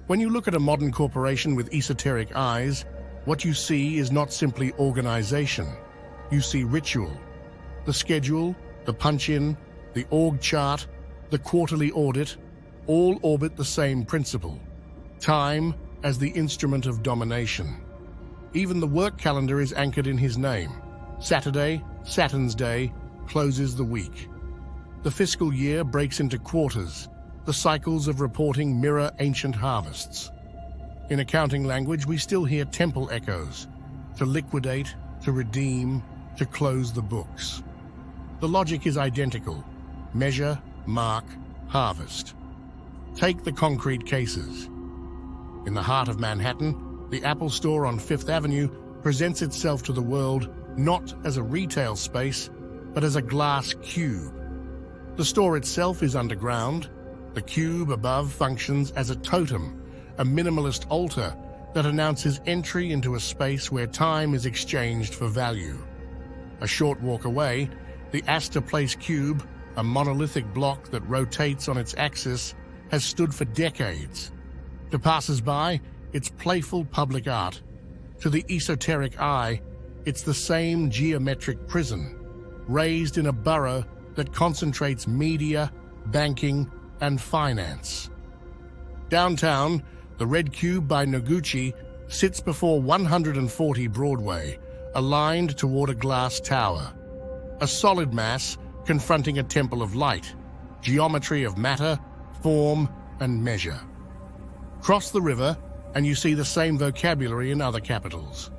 When you look at a modern corporation with esoteric eyes, what you see is not simply organization. You see ritual. The schedule, the punch-in, the org chart, the quarterly audit, all orbit the same principle: time as the instrument of domination. Even the work calendar is anchored in his name. Saturday, Saturn's Day, closes the week. The fiscal year breaks into quarters. The cycles of reporting mirror ancient harvests. In accounting language, we still hear temple echoes: to liquidate, to redeem, to close the books. The logic is identical: measure, mark, harvest. Take the concrete cases. In the heart of Manhattan, the Apple Store on Fifth Avenue presents itself to the world not as a retail space, but as a glass cube. The store itself is underground. The cube above functions as a totem, a minimalist altar that announces entry into a space where time is exchanged for value. A short walk away, the Astor Place cube, a monolithic block that rotates on its axis, has stood for decades. To passers-by, it's playful public art. To the esoteric eye, it's the same geometric prison, raised in a borough that concentrates media, banking, and finance. Downtown, the Red Cube by Noguchi sits before 140 Broadway, aligned toward a glass tower. A solid mass confronting a temple of light, geometry of matter, form, and measure. Cross the river, and you see the same vocabulary in other capitals.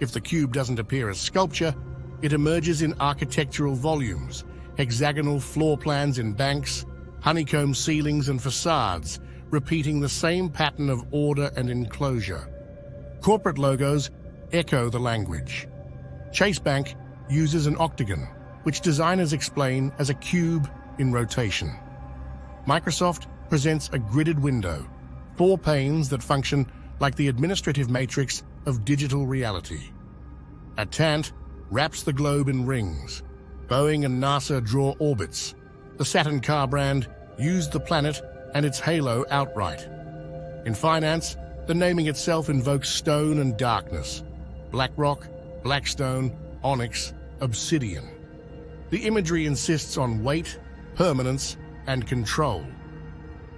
If the cube doesn't appear as sculpture, it emerges in architectural volumes, hexagonal floor plans in banks, honeycomb ceilings and facades, repeating the same pattern of order and enclosure. Corporate logos echo the language. Chase Bank uses an octagon, which designers explain as a cube in rotation. Microsoft presents a gridded window, 4 panes that function like the administrative matrix of digital reality. Attant wraps the globe in rings. Boeing and NASA draw orbits. The Saturn car brand used the planet and its halo outright. In finance, the naming itself invokes stone and darkness: BlackRock, Blackstone, Onyx, Obsidian. The imagery insists on weight, permanence, and control.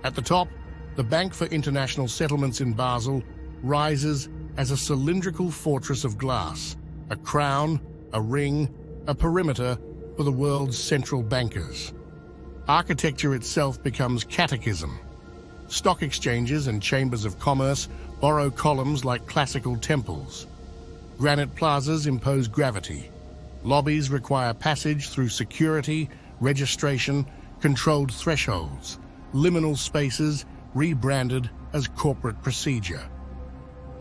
At the top, the Bank for International Settlements in Basel rises as a cylindrical fortress of glass, a crown, a ring, a perimeter for the world's central bankers. Architecture itself becomes catechism. Stock exchanges and chambers of commerce borrow columns like classical temples. Granite plazas impose gravity. Lobbies require passage through security, registration, controlled thresholds. Liminal spaces rebranded as corporate procedure.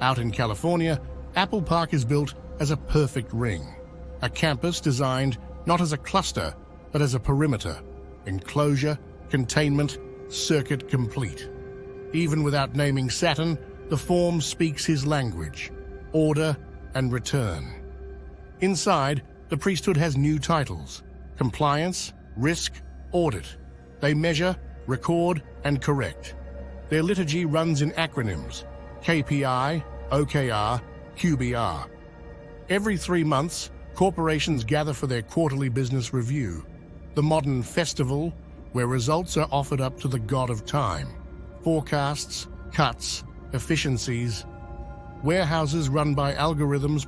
Out in California, Apple Park is built as a perfect ring, a campus designed not as a cluster, but as a perimeter. Enclosure, containment, circuit complete. Even without naming Saturn, the form speaks his language: order and return. Inside, the priesthood has new titles: compliance, risk, audit. They measure, record, and correct. Their liturgy runs in acronyms: KPI, OKR, QBR. Every 3 months, corporations gather for their quarterly business review, the modern festival where results are offered up to the god of time. Forecasts, cuts, efficiencies. Warehouses run by algorithms